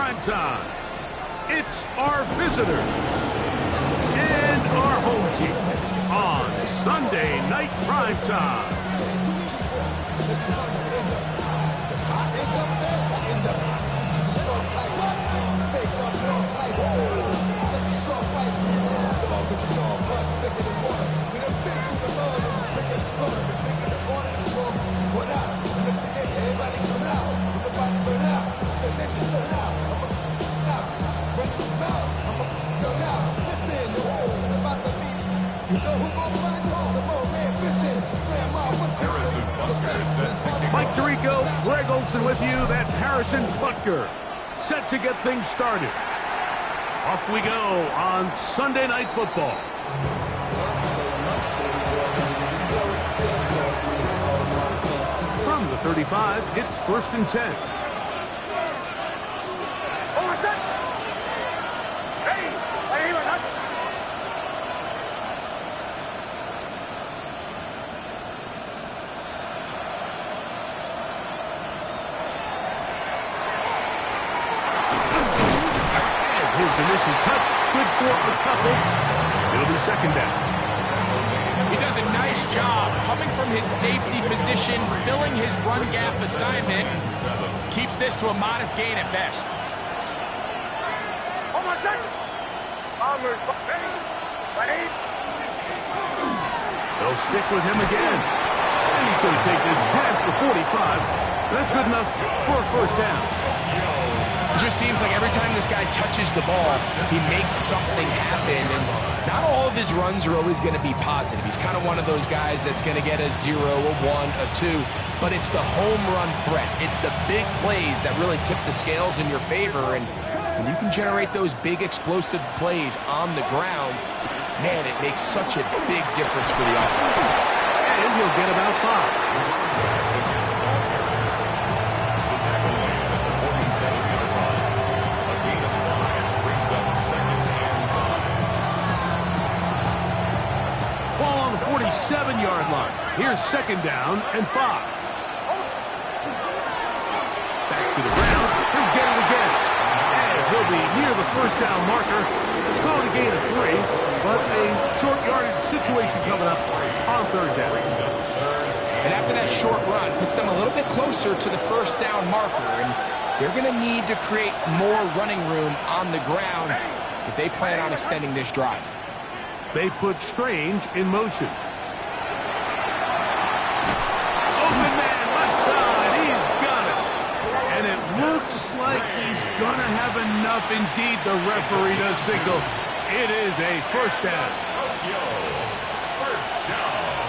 prime time. It's our visitors and our home team on Sunday Night Prime Time. Mike Tirico, Greg Olson with you. That's Harrison Butker, set to get things started. Off we go on Sunday Night Football. From the 35, it's 1st and 10. Initial touch, good for a couple. It'll be 2nd down. He does a nice job coming from his safety position, filling his run gap assignment. Keeps this to a modest gain at best. They'll stick with him again. And he's going to take this past the 45. That's good enough for a 1st down. It just seems like every time this guy touches the ball, he makes something happen. And not all of his runs are always going to be positive. He's kind of one of those guys that's going to get a 0, a 1, a 2. But it's the home run threat. It's the big plays that really tip the scales in your favor. And when you can generate those big explosive plays on the ground, man, it makes such a big difference for the offense. And he'll get about 5. Ball on the 47-yard line. Here's 2nd down and 5. Back to the ground. He'll get it again. And he'll be near the 1st down marker. It's called a gain of 3, but a short yardage situation coming up on 3rd down. And after that short run, puts them a little bit closer to the 1st down marker. And they're going to need to create more running room on the ground if they plan on extending this drive. They put Strange in motion. Open man, left side. He's got it. And it looks like he's going to have enough. Indeed, the referee does signal. It is a 1st down. Tokyo. 1st down.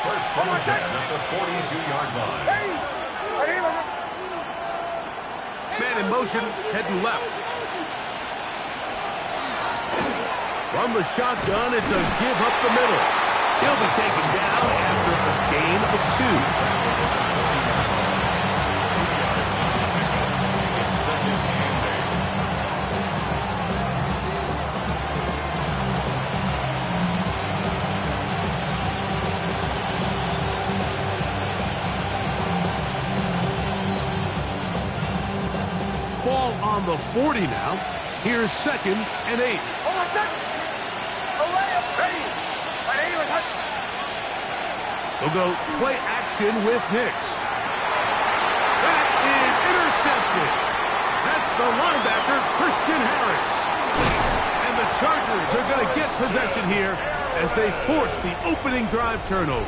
1st and 10 at the 42-yard line. Man in motion, heading left. From the shotgun, it's a give up the middle. He'll be taken down after a gain of 2. Ball on the 40 now. Here's 2nd and 8. They'll go play action with Hicks. That is intercepted. That's the linebacker, Christian Harris. And the Chargers are going to get possession here as they force the opening drive turnover.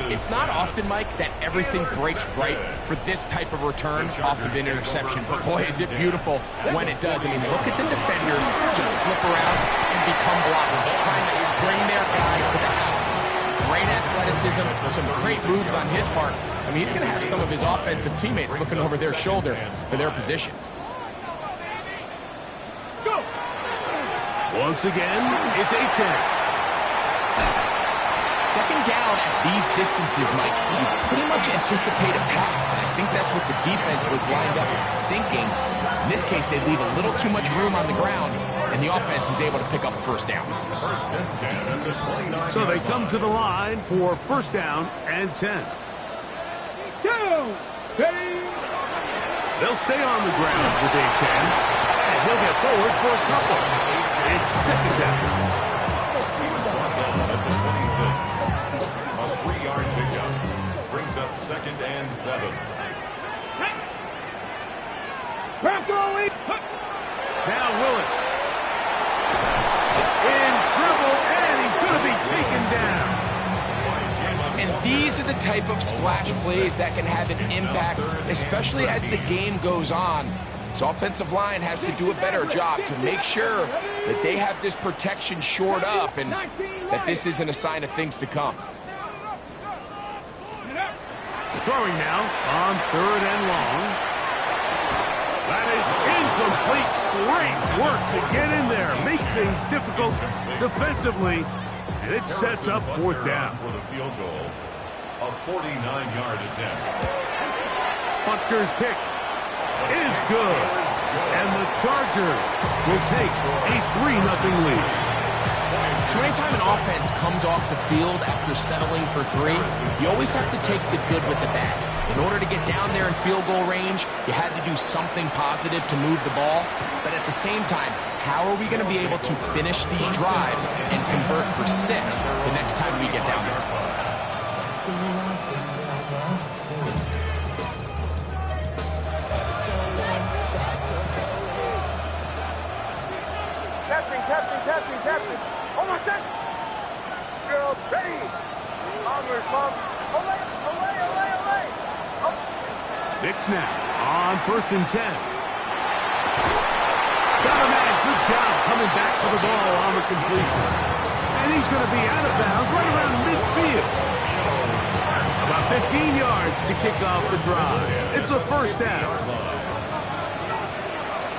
It's not often, Mike, that everything breaks right for this type of return off of an interception. But boy, is it beautiful when it does. I mean, look at the defenders just flip around and become blockers, trying to string their guy to the house. Great athleticism, some great moves on his part. I mean, he's going to have some of his offensive teammates looking over their shoulder for their position. Go! Once again, it's Achane. 2nd down at these distances, Mike, you pretty much anticipate a pass, and I think that's what the defense was lined up thinking. In this case, they leave a little too much room on the ground, and the offense is able to pick up a 1st down. 1st and 10 at the 29. So they come to the line for 1st down and 10. Go! Stay! They'll stay on the ground with H.N. And he'll get forward for a couple. It's second down. He was brought down at the 26. A 3-yard pickup brings up 2nd and 7. Now Willis. In trouble, and he's going to be taken down. And these are the type of splash plays that can have an impact, especially as the game goes on. So offensive line has to do a better job to make sure that they have this protection shored up and that this isn't a sign of things to come. Throwing now on 3rd and long. That is incomplete. Great work to get in there, make things difficult defensively, and it sets up 4th down. For the field goal, a 49-yard attempt. Butker's kick is good, and the Chargers will take a 3-0 lead. So anytime an offense comes off the field after settling for 3, you always have to take the good with the bad. In order to get down there in field goal range, you had to do something positive to move the ball. But at the same time, how are we going to be able to finish these drives and convert for 6 the next time we get down there? Captain. Almost set. Drill, ready. Bombers, bomb. Away. Knicks now on 1st and 10. Got a man. Good job coming back for the ball on the completion. And he's going to be out of bounds right around midfield. About 15 yards to kick off the drive. It's a 1st down.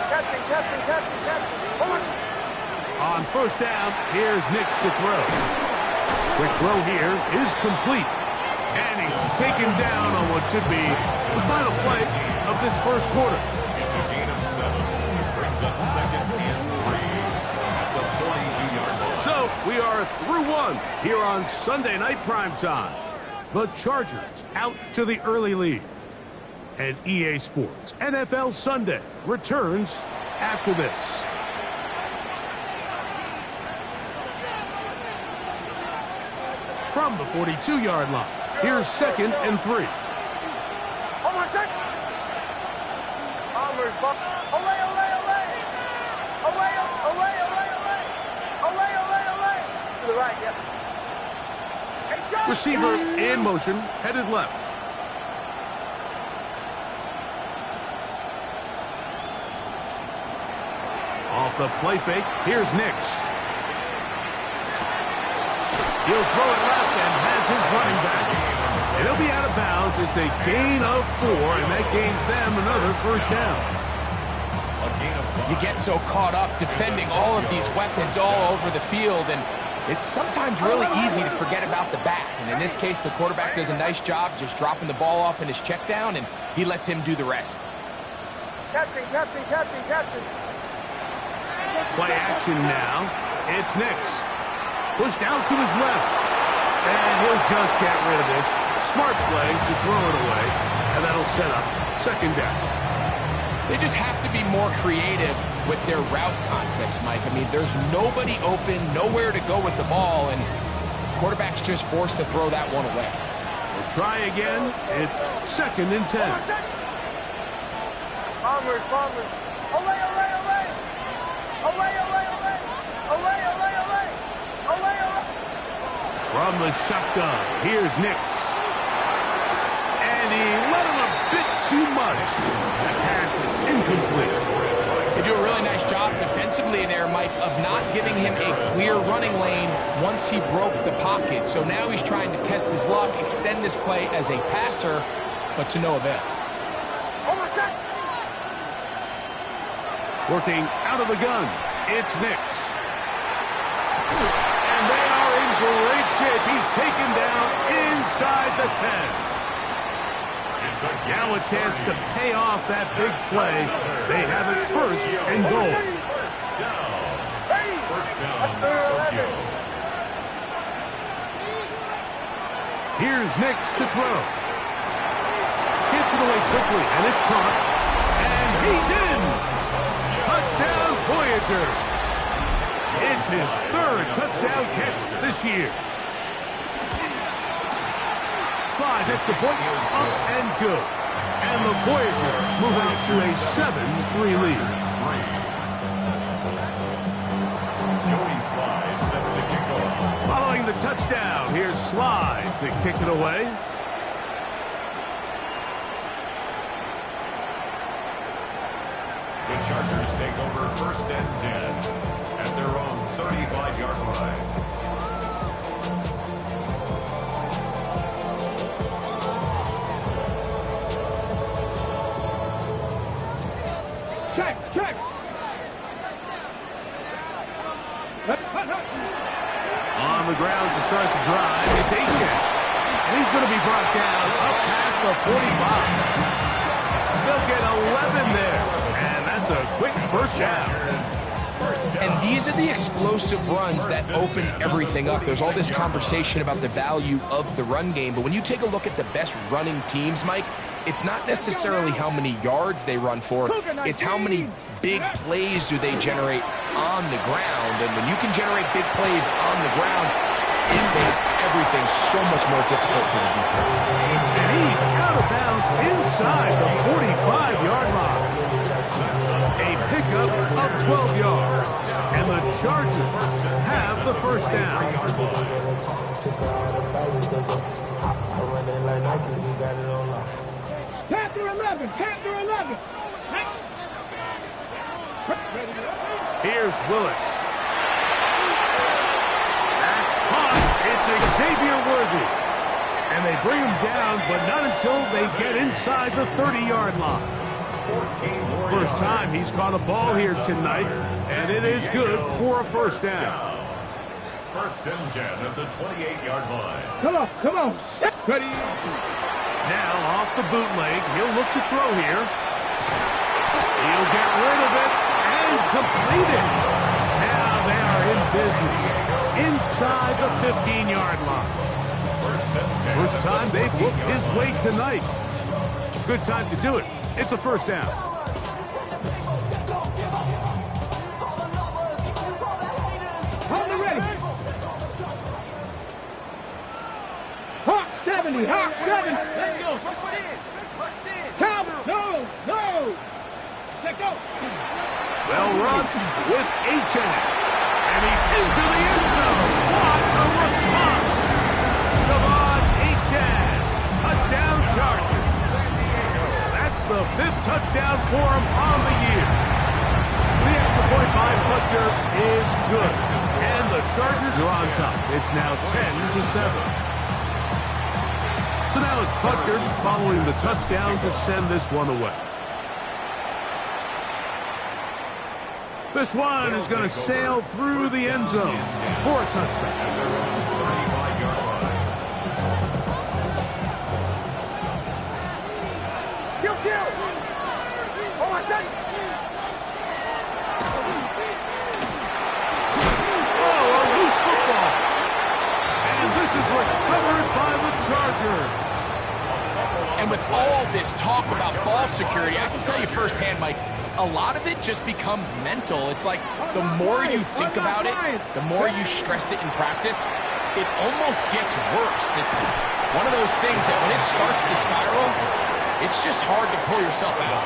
Captain. Almost. On 1st down, here's Knicks to throw. Quick throw here is complete. And he's taken down on what should be the final play of this 1st quarter. It's a gain of 7. Brings up 2nd and 3 at the 42-yard line. So we are through 1 here on Sunday Night Primetime. The Chargers out to the early lead. And EA Sports NFL Sunday returns after this. From the 42-yard line, here's 2nd and 3. Almost set. Bombers, bomb. Away. To the right, yep. Hey, shot. Receiver in motion, headed left. Off the play fake, here's Knicks. He'll throw it left and has his running back. And he'll be out of bounds. It's a gain of 4, and that gains them another 1st down. You get so caught up defending all of these weapons all over the field, and it's sometimes really easy to forget about the back. And in this case, the quarterback does a nice job just dropping the ball off in his check down, and he lets him do the rest. Captain. Play action now. It's Knicks. Pushed out to his left. And he'll just get rid of this. Smart play to throw it away. And that'll set up 2nd down. They just have to be more creative with their route concepts, Mike. I mean, there's nobody open, nowhere to go with the ball, and the quarterback's just forced to throw that one away. We'll try again. It's 2nd and 10. Bombers. Away. From the shotgun, here's Knicks. And he let him a bit too much. That pass is incomplete. They do a really nice job defensively there, Mike, of not giving him a clear running lane once he broke the pocket. So now he's trying to test his luck, extend this play as a passer, but to no avail. Working out of the gun, it's Knicks. And they are in great shape. He's taken down inside the 10. Now a chance to pay off that big play. They have it 1st and goal. First down, Tokyo. Here's Knicks to throw. Gets it away quickly, and it's caught. He's in. Touchdown, Voyagers. It's his third touchdown catch this year. Slides extra point, up and good. And the Voyagers move out to a 7-3 lead. Joey Sly set to kick off. Following the touchdown, here's Sly to kick it away. The Chargers take over 1st and 10 at their own 35-yard line. Check. On the ground to start the drive, it's Aiken. And he's going to be brought down up past the 45. They'll get 11 there. And that's a quick first down. And these are the explosive runs that open everything up. There's all this conversation about the value of the run game, but when you take a look at the best running teams, Mike, it's not necessarily how many yards they run for, it's how many big plays do they generate on the ground. And when you can generate big plays on the ground, it makes everything so much more difficult for the defense. And he's out of bounds inside the 45-yard line. A pickup of 12 yards. And the Chargers have the first down. Panther 11. Here's Willis. That's caught. It's Xavier Worthy. And they bring him down, but not until they get inside the 30-yard line. First time he's caught a ball here tonight, and it is good for a first down. 1st and 10 at the 28-yard line. Come on. Ready. Now off the bootleg, he'll look to throw here. He'll get rid of it and complete it. Now they are in business inside the 15-yard line. 1st and 10. First time they've looked his way tonight. Good time to do it. It's a first down. Hold it ready. Hawk 70. Let's go. Calvin. No. Let go. Well run with H.N. And he's into the end zone. What a response. Come on, H.N. Touchdown Chargers. The 5th touchdown for him on the year. The extra point by Butker is good. And the Chargers are on top. It's now 10-7. So now it's Butker following the touchdown to send this one away. This one is going to sail through the end zone for a touchdown. Is recovered by the Chargers. And with all this talk about ball security, I can tell you firsthand, Mike, a lot of it just becomes mental. It's like the more you think about it, the more you stress it in practice, it almost gets worse. It's one of those things that when it starts to spiral, it's just hard to pull yourself out.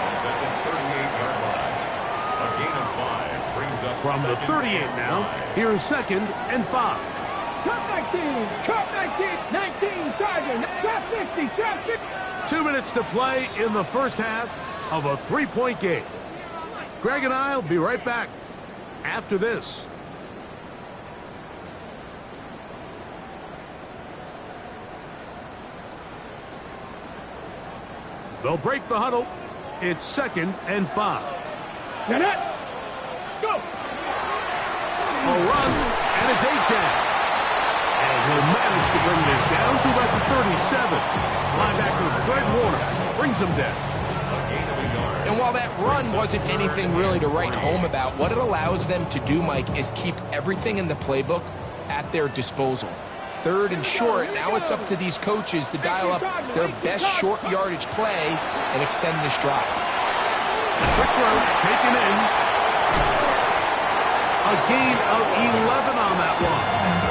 From the 38 now, here's 2nd and 5. Cut 19, Charger, shot 50, shot 50. 2 minutes to play in the first half of a 3-point game. Greg and I will be right back after this. They'll break the huddle. It's 2nd and 5. Get it. Let's go. A run, and it's H.N. And he'll manage to bring this down to about the 37. Linebacker Fred Warner brings him down. And while that run wasn't anything really to write home about, what it allows them to do, Mike, is keep everything in the playbook at their disposal. 3rd and short, now it's up to these coaches to dial up their best short yardage play and extend this drive. Quick throw, taken in. A gain of 11 on that one.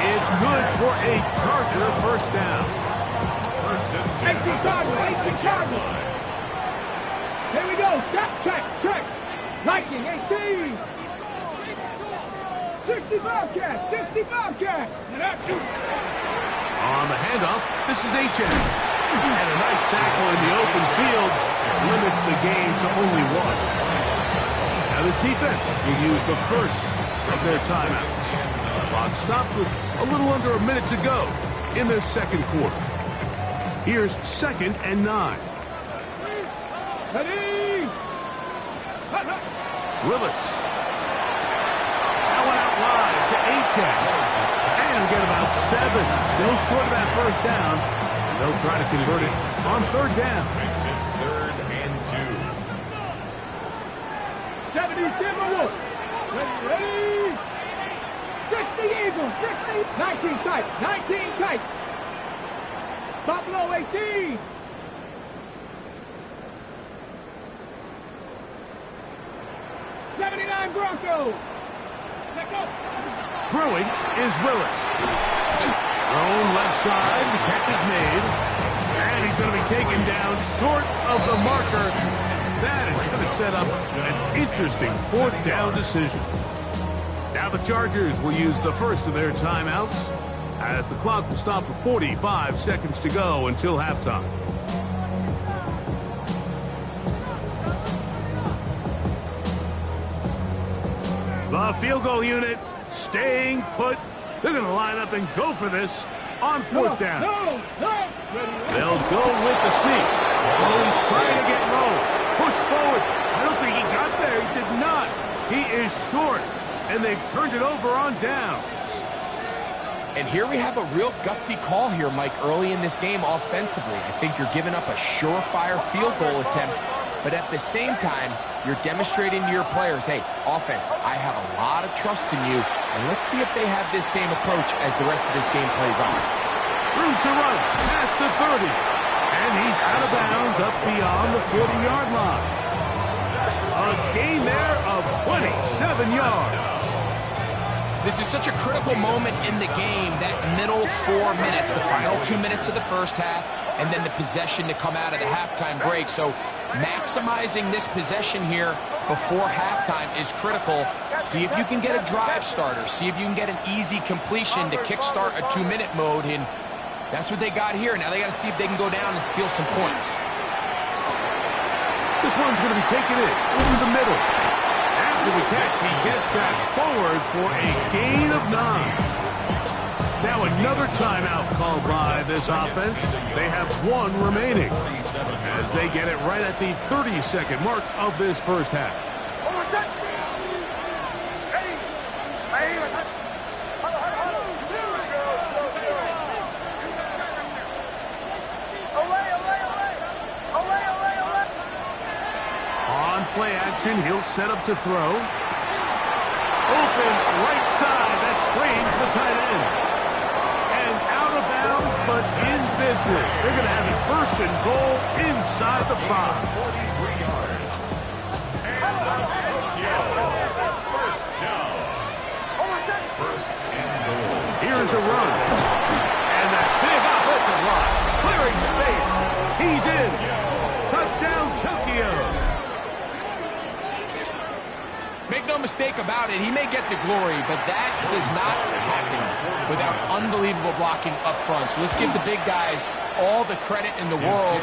It's good for a Charger first down. First and 10. 18 Cardinals, 18 Cardinals. Here we go. Step, check. 19, 18. 60 Bobcats, 60 Bobcats. And that's you. On the handoff, this is H.M. And a nice tackle in the open field limits the game to only one. Now this defense will use the first of their timeouts. The clock stops with a little under a minute to go in their second quarter. Here's 2nd and 9. Ready. Willis. That one out wide to H.M. And we get about 7. Still short of that first down. And they'll try to convert it on 3rd down. Makes it 3rd and 2. 70 Timberwolves. Ready. 60 Eagles, 60. 19 tight, 19 tight. Buffalo 18. 79 Broncos. Let go. Throwing is Willis. Thrown left side, the catch is made. And he's going to be taken down short of the marker. That is going to set up an interesting 4th down decision. Now the Chargers will use the first of their timeouts as the clock will stop with 45 seconds to go until halftime. The field goal unit staying put. They're going to line up and go for this on 4th down. No. They'll go with the sneak. Oh, he's trying to get low. Push forward. I don't think he got there. He did not. He is short, and they've turned it over on downs. And here we have a real gutsy call here, Mike, early in this game offensively. I think you're giving up a surefire field goal attempt, but at the same time, you're demonstrating to your players, hey, offense, I have a lot of trust in you, and let's see if they have this same approach as the rest of this game plays on. Room to run, past the 30, and he's out of bounds up beyond the 40-yard line. A gain there of 27 yards. This is such a critical moment in the game, that middle 4 minutes, the final 2 minutes of the first half, and then the possession to come out of the halftime break. So maximizing this possession here before halftime is critical. See if you can get a drive starter. See if you can get an easy completion to kickstart a 2-minute mode, and that's what they got here. Now they got to see if they can go down and steal some points. This one's going to be taken in over the middle. After the catch, he gets back forward for a gain of 9. Now another timeout called by this offense. They have 1 remaining as they get it right at the 30-second mark of this first half. On play action, he'll set up to throw. Open right side, that strains the tight end. And out of bounds, but in business. They're going to have it 1st and goal inside the 5. 43 yards. And Tokyo. First down. First and goal. Here's a run. And that big offensive line. Clearing space. He's in. Touchdown, Tokyo. Make no mistake about it, he may get the glory, but that does not happen without unbelievable blocking up front. So let's give the big guys all the credit in the world.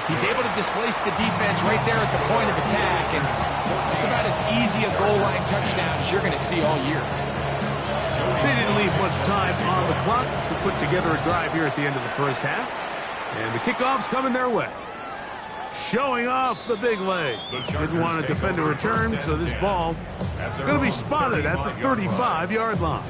He's able to displace the defense right there at the point of attack, and it's about as easy a goal line touchdown as you're going to see all year. They didn't leave much time on the clock to put together a drive here at the end of the first half. And the kickoff's coming their way. Showing off the big leg. Didn't want to defend a return, so this ball going to be spotted at the 35-yard line.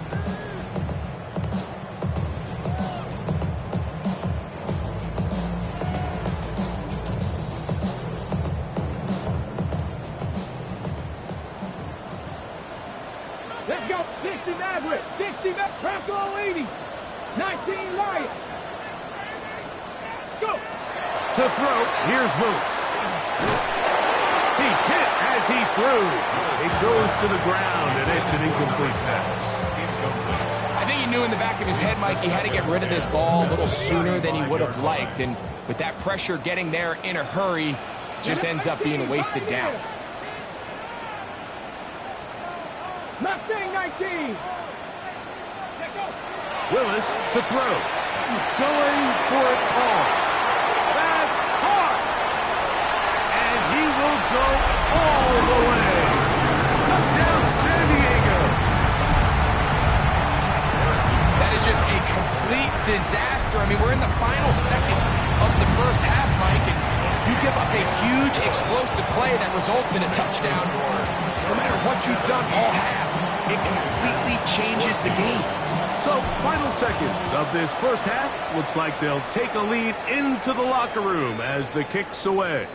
Let's go. 60 Maverick. 60 Maverick. Bronco 80. 19 Lions. Let's go. To throw, here's Willis. He's hit as he threw. It goes to the ground, and it's an incomplete pass. I think he knew in the back of his head, Mike, he had to get rid of this ball a little sooner than he would have liked. And with that pressure getting there in a hurry, just ends up being wasted down. Mustang 19. Willis to throw. Going for it all. That's hard. And he will go all the way. Touchdown, San Diego. That is just a complete disaster. I mean, we're in the final seconds of the first half, Mike, and you give up a huge explosive play that results in a touchdown. No matter what you've done all half, it completely changes the game. So, final seconds of this first half. Looks like they'll take a lead into the locker room as the kick's away.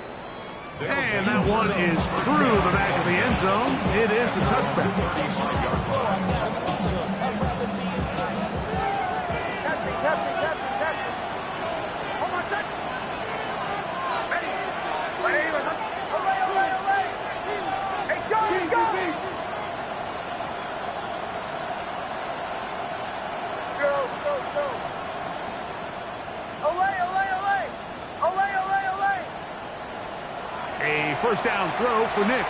And that one is through the back of the end zone. It is a touchback. Hold on a second. Ready. Hey, Sean, let's go. A first down throw for Nix.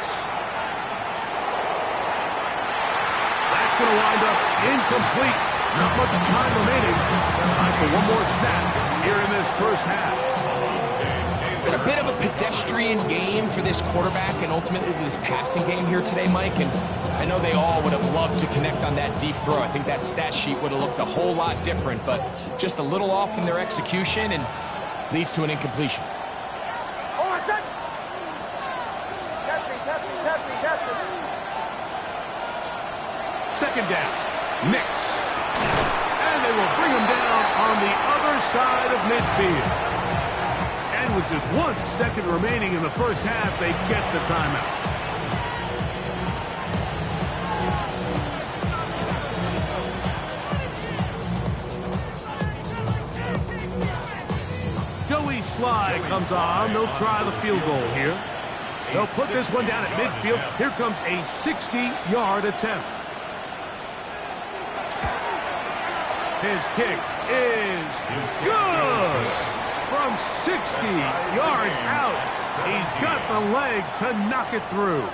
That's going to wind up incomplete. Not much time remaining. Time for one more snap here in this first half. It's been a bit of a pedestrian game for this quarterback and ultimately this passing game here today, Mike. And I know they all would have loved to connect on that deep throw. I think that stat sheet would have looked a whole lot different, but just a little off in their execution and leads to an incompletion. Hold on a second. Testing. Second down. Nix. And they will bring him down on the other side of midfield. And with just 1 second remaining in the first half, they get the timeout. Joey Sly comes on. They'll try the field goal here. They'll put this one down at midfield. Here comes a 60-yard attempt. His kick is good. From 60 yards out, he's got the leg to knock it through.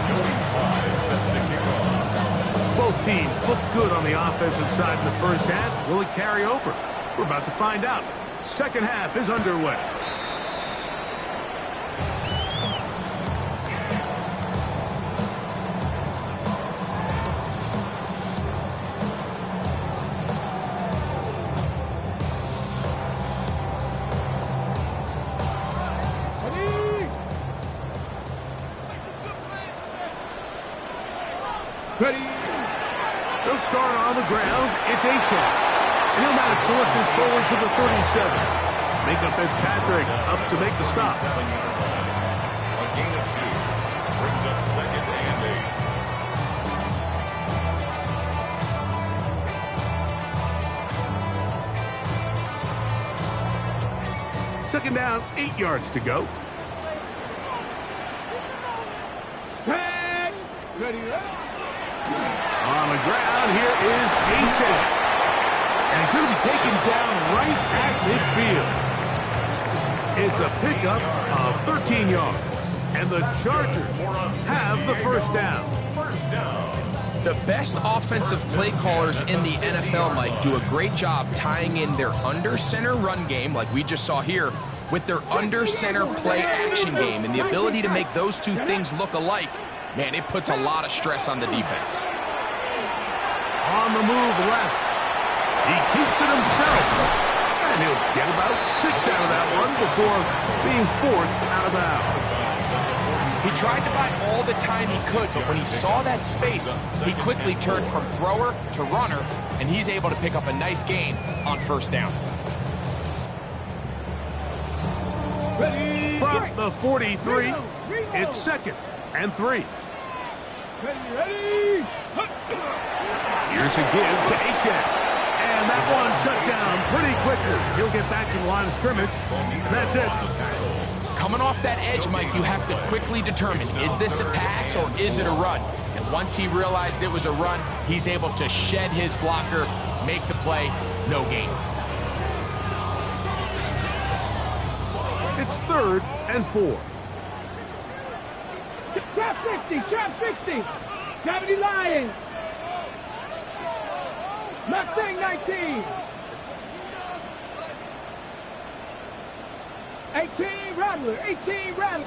Joey Sly is set to kick off. Both teams look good on the offensive side in the first half. Will it carry over? We're about to find out. Second half is underway. Ready. They'll start on the ground. It's A-Chan. And he'll manage to work this forward to the 37. Minka Fitzpatrick up to make the stop. 7-yard line. A gain of 2. Brings up second and 8. Second down, 8 yards to go. Ready. On the ground, here is A-Chan. And he's going to be taken down right at midfield. It's a pickup of 13 yards. And the Chargers have the first down. The best offensive play callers in the NFL, Mike, do a great job tying in their under-center run game, like we just saw here, with their under-center play action game. And the ability to make those two things look alike, man, it puts a lot of stress on the defense. On the move left. He keeps it himself. And he'll get about 6 out of that one before being forced out of bounds. He tried to buy all the time he could, but when he saw that space, he quickly turned from thrower to runner, and he's able to pick up a nice gain on first down. From the 43, it's second and 3. Ready. Here's a give to A-Chan. And And that one shut down pretty quickly. He'll get back to the line of scrimmage, and that's it. Coming off that edge, Mike, you have to quickly determine, is this a pass or is it a run? And once he realized it was a run, he's able to shed his blocker, make the play, no gain. It's 3rd and 4. Trap 60, trap 60. 70 Lions. Mustang 19. 18 Rattler, 18 Rattler.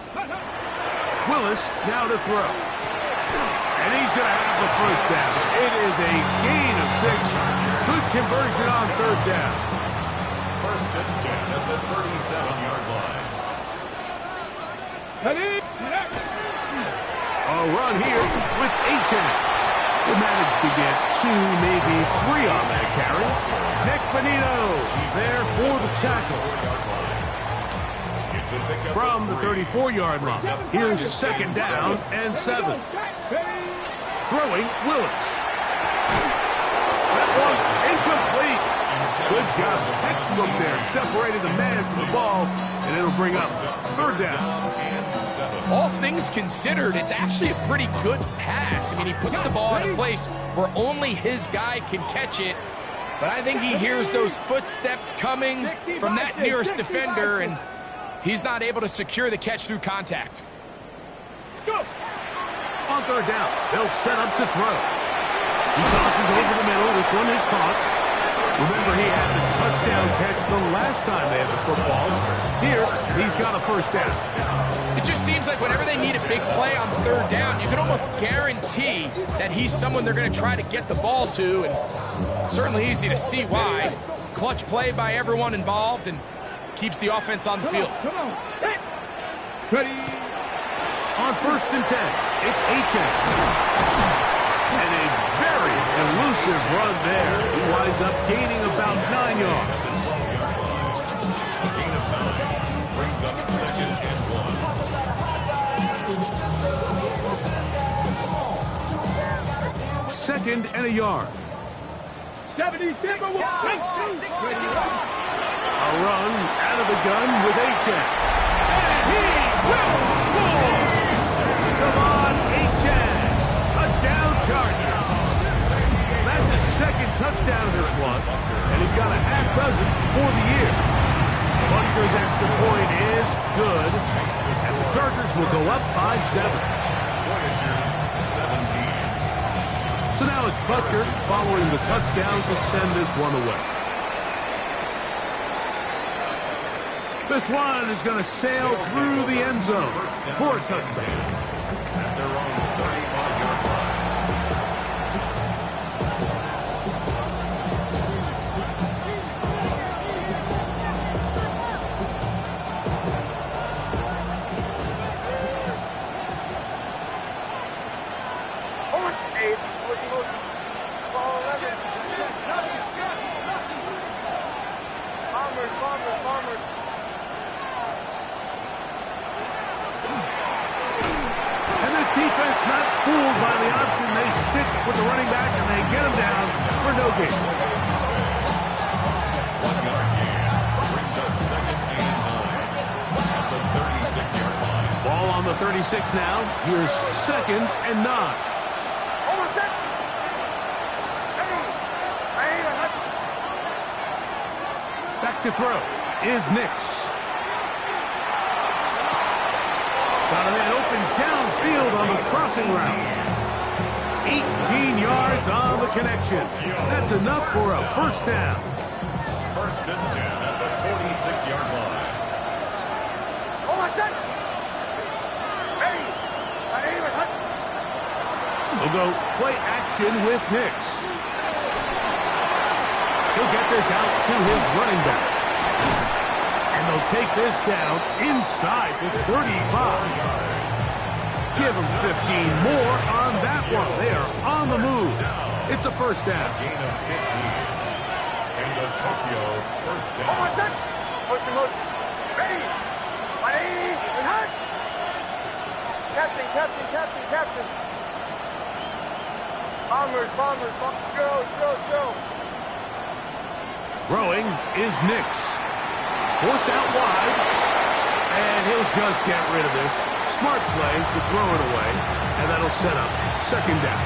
Willis now to throw. And he's going to have the first down. It is a gain of 6. Good conversion on 3rd down. 1st and 10 at the 37-yard line. A run here with H.N. He managed to get 2, maybe 3 on that carry. Nick Benito there for the tackle. From the 34-yard line, here's 2nd down and 7. Throwing Willis. That one's incomplete. Good job, textbook there, separated the man from the ball, and it'll bring up 3rd down. All things considered, it's actually a pretty good pass. I mean, he puts the ball in a place where only his guy can catch it, but I think he hears those footsteps coming from that nearest defender, and he's not able to secure the catch through contact. On 3rd down, they'll set up to throw. He tosses over the middle. This one is caught. Remember, he had the touchdown catch the last time they had the football. Here, he's got a 1st down. It just seems like whenever they need a big play on 3rd down, you can almost guarantee that he's someone they're going to try to get the ball to, and certainly easy to see why. Clutch play by everyone involved and keeps the offense on the field. Come on. Ready. On 1st and 10, it's H.N. And a very elusive run there. He winds up gaining about 9 yards. A gain of 9 brings up 2nd and 1. 2nd and a yard. 77 will A run out of the gun with H.N. And he will score! Come on, H.N. Touchdown Charger. That's his 2nd touchdown this one, and he's got a half dozen for the year. Butker's extra point is good, and the Chargers will go up by 7. Voyagers 17. So now it's Butker following the touchdown to send this one away. This one is going to sail through the end zone for a touchdown. At their own 35-yard line. Defense not fooled by the option. They stick with the running back and they get him down for no gain. 1-yard gain brings up 2nd and 9 at the 36-yard line. Ball on the 36 now. Here's 2nd and 9. Back to throw is Nix. Got a man open downfield on the crossing route. 18 yards on the connection. That's enough for a 1st down. 1st and 10 at the 46-yard line. We'll go play action with Nix. He'll get this out to his running back. And they'll take this down inside the 35. Give them 15 more on that one. They are on the move. It's a 1st down. Gain of 15. And the Tokyo 1st down. Motion. Ready. Captain. Bombers. Go. Throwing is Nix. Forced out wide. And he'll just get rid of this. Smart play to throw it away. And that'll set up second down.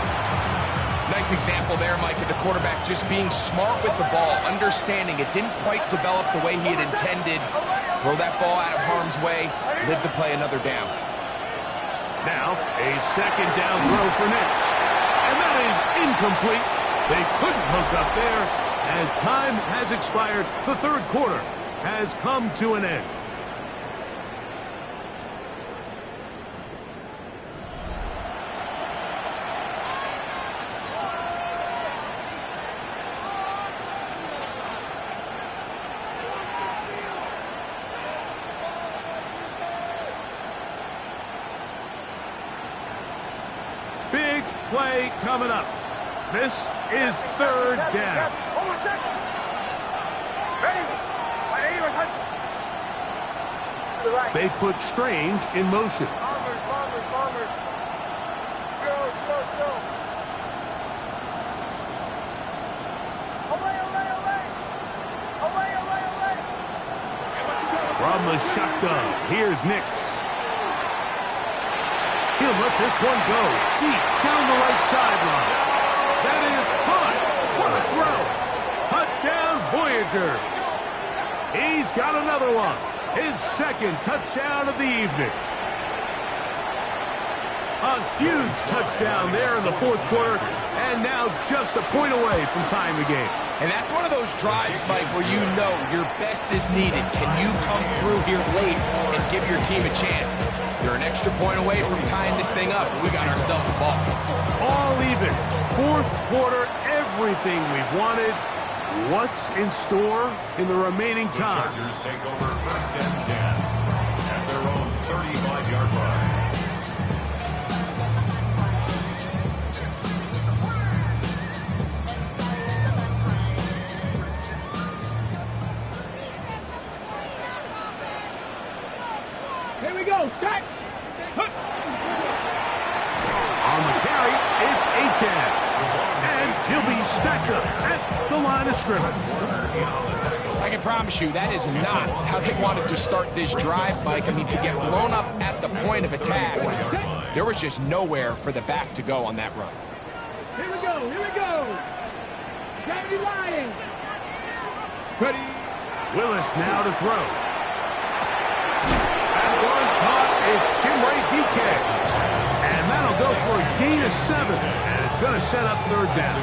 Nice example there, Mike, of the quarterback just being smart with the ball, understanding it didn't quite develop the way he had intended. Throw that ball out of harm's way, live to play another down. Now, a second down throw for Nix. And that is incomplete. They couldn't hook up there. As time has expired, the third quarter has come to an end. Big play coming up. This is third down. Hold on a second. Ready? To the right. They put Strange in motion. Bombers. Slow. Away. From the shotgun, here's Nix. He'll let this one go deep down the right sideline. That is caught. What a throw. Touchdown, Voyagers. He's got another one. His second touchdown of the evening. A huge touchdown there in the fourth quarter, and now just a point away from tying the game. And that's one of those drives, Mike, where you know your best is needed. Can you come through here late and give your team a chance? You're an extra point away from tying this thing up. We got ourselves a ball. All even. Fourth quarter, everything we've wanted. What's in store in the remaining The time? Chargers take over first and 10 at their own 35-yard line. Here we go. Start. On the carry, it's Achane. And he'll be stacked up at the line of scrimmage. I can promise you that is not how they wanted to start this drive, Mike. I mean, to get blown up at the point of attack, there was just nowhere for the back to go on that run. Here we go. Gravity Lions. Ready. Willis now to throw. That one caught is Jimray DK. And that'll go for a gain of 7. And it's going to set up third down.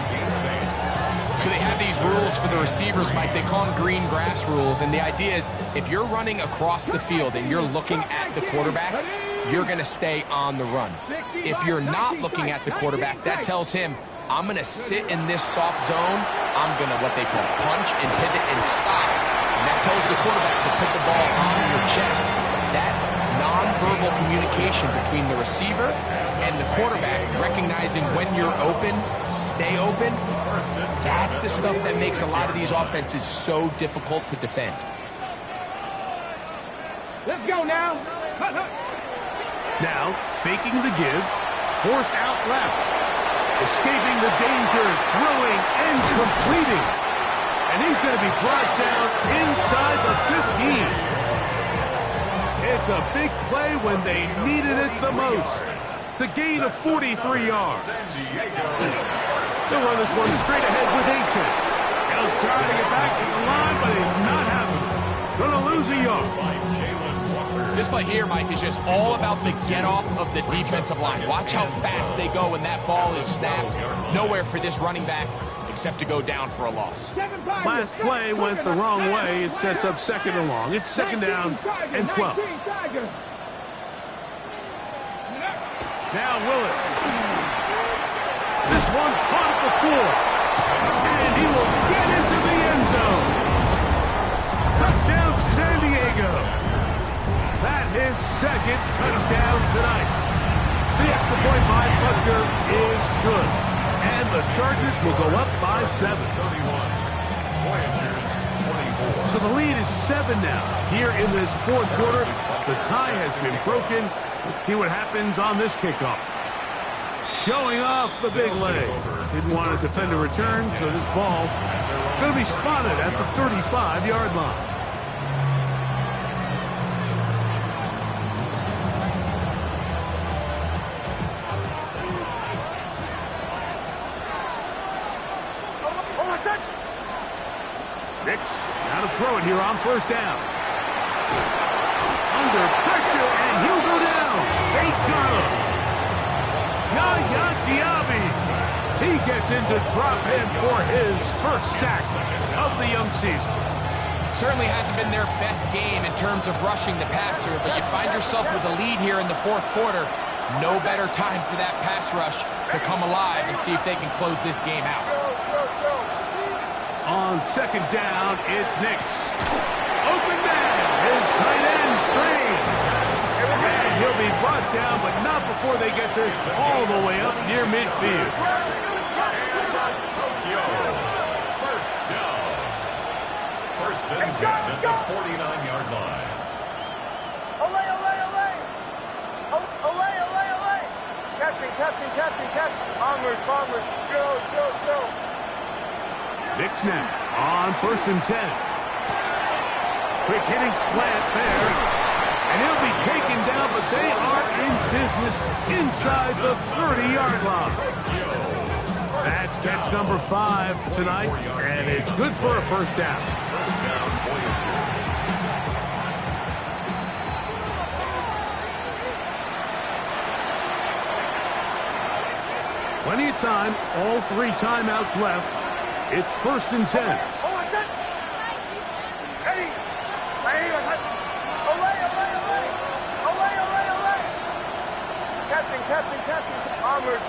So they have these rules for the receivers, Mike. They call them green grass rules. And the idea is if you're running across the field and you're looking at the quarterback, you're going to stay on the run. If you're not looking at the quarterback, that tells him, I'm going to sit in this soft zone. I'm going to, what they call, punch and pivot and stop. And that tells the quarterback to put the ball on your chest. That nonverbal communication between the receiver and the quarterback, recognizing when you're open, stay open, that's the stuff that makes a lot of these offenses so difficult to defend. Let's go now. Now, faking the give, forced out left, escaping the danger, throwing and completing. And he's going to be brought down inside the 15. It's a big play when they needed it the most. To gain of 43 yards. They'll run this one straight ahead with Achane. He'll try to get back to the line, but it's not happening. Gonna lose a yard. This play here, Mike, is just all about the get-off of the defensive line. Watch how fast they go when that ball is snapped. Nowhere for this running back except to go down for a loss. Last play went the wrong way. It sets up second and long. It's second down and 12. Now Willis. This one caught at the 4. And he will get into the end zone. Touchdown, San Diego. That his second touchdown tonight. The extra point by Butker is good. And the Chargers will go up by 7. So the lead is 7 now. Here in this fourth quarter, the tie has been broken. Let's see what happens on this kickoff. Showing off the big leg. Didn't want to defend a return, so this ball going to be spotted at the 35-yard line. Nix, now to throw it here on first down. Under pressure, and he'll go down. They got him. Yaya Diaby. He gets into drop in for his first sack of the young season. Certainly hasn't been their best game in terms of rushing the passer, but you find yourself with a lead here in the fourth quarter. No better time for that pass rush to come alive and see if they can close this game out. On second down, it's Nix. Open man, his tight end strains. And he'll be brought down, but not before they get this all the way up near midfield. First down. First and 10 at the 49-yard line. Olay, olay, olay. Olay, olay, olay. Captain. Bombers. Joe. Nix now on first and 10. Quick hitting slant there. And he'll be taken down, but they are in business inside the 30-yard line. That's catch number 5 tonight, and it's good for a first down. First down, Voyager. Plenty of time, all 3 timeouts left. It's first and 10. Ready. Olay. Captain. Bombers.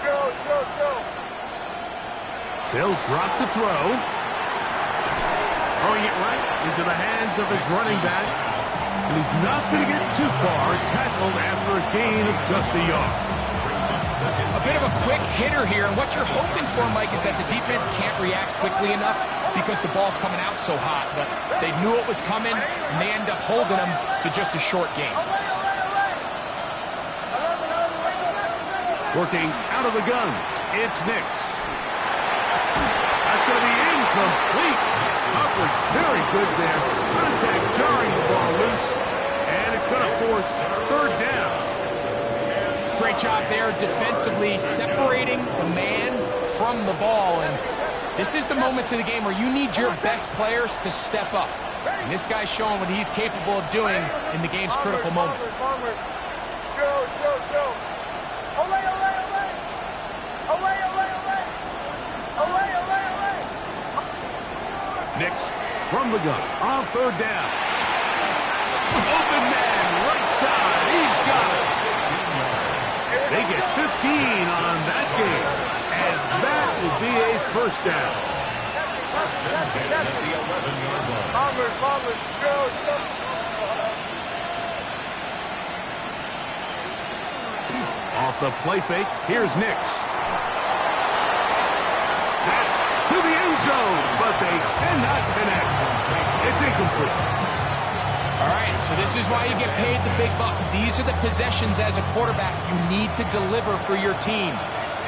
Joe. They'll drop to throw. Throwing it right into the hands of his running back. And he's not going to get too far, tackled after a gain of just a yard. A bit of a quick hitter here, and what you're hoping for, Mike, is that the defense can't react quickly enough because the ball's coming out so hot. But they knew it was coming, and they end up holding them to just a short gain. Working out of the gun, it's Nix. That's going to be incomplete. Hufford very good there. Contact jarring the ball loose, and it's going to force third down. Great job there defensively, separating the man from the ball. And this is the moments of the game where you need your best players to step up. And this guy's showing what he's capable of doing in the game's critical moment. Bombers. Joe. Olay. Nix from the gun on third down. Open man, right side. He's got it. They get 15 on that game, and that will be a first down. First and 10 at the 11-yard line. Bombers. Joe. Off the play fake, here's Nix. That's to the end zone, but they cannot connect. It's incomplete. All right, so this is why you get paid the big bucks. These are the possessions as a quarterback you need to deliver for your team.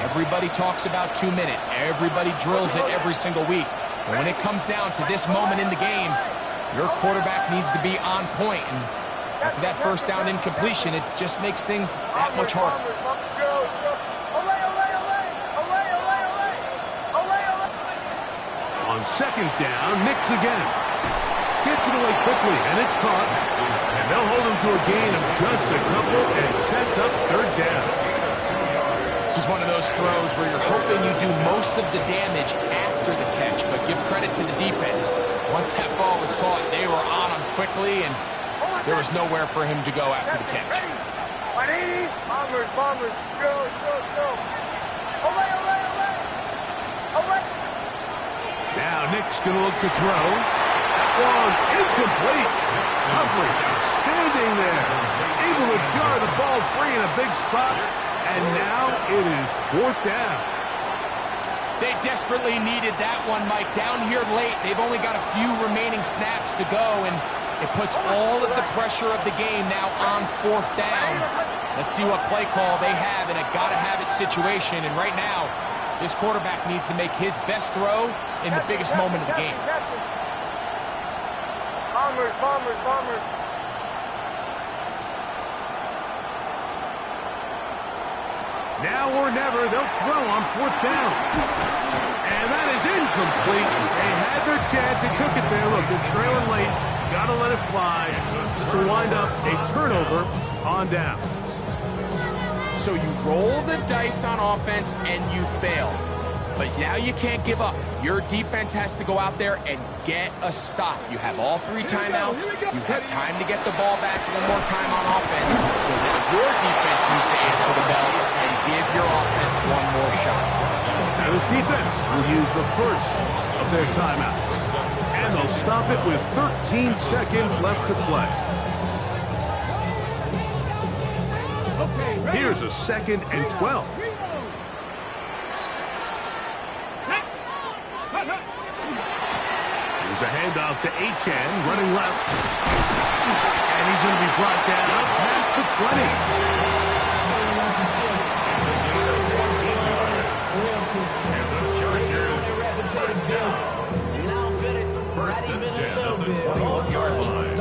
Everybody talks about 2 minute. Everybody drills it every single week. But when it comes down to this moment in the game, your quarterback needs to be on point. And after that first down incompletion, it just makes things that much harder. On second down, Nix again. Gets it away quickly, and it's caught. And they'll hold him to a gain of just a couple, and sets up third down. This is one of those throws where you're hoping you do most of the damage after the catch, but give credit to the defense. Once that ball was caught, they were on him quickly, and there was nowhere for him to go after the catch. 180. Bombers. Joe. Olay. Now Nix going to look to throw. That one incomplete. Humphrey standing there, able to jar the ball free in a big spot, and now it is fourth down. They desperately needed that one, Mike. Down here late, they've only got a few remaining snaps to go, and it puts all of the pressure of the game now on fourth down. Let's see what play call they have in a gotta-have-it situation, and right now, This quarterback needs to make his best throw in the biggest moment of the game. Bombers, bombers, bombers. Now or never, they'll throw on 4th down. And that is incomplete. They had their chance. They took it there. Look, they're trailing late. Got to let it fly. This will wind up a turnover on downs. So you roll the dice on offense and you fail. But now you can't give up. Your defense has to go out there and get a stop. You have all 3 timeouts. You have time to get the ball back one more time on offense. So now your defense needs to answer the bell and give your offense one more shot. Now this defense will use the first of their timeouts. And they'll stop it with 13 seconds left to play. Here's a 2nd and 12. Here's a handoff to Achane, running left. And he's going to be brought down up past the 20. And the Chargers first down. First and 10 at the 21-yard line.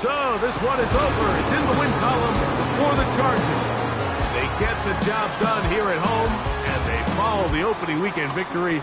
So this one is over. It's in the win column for the Chargers. They get the job done here at home, and they follow the opening weekend victory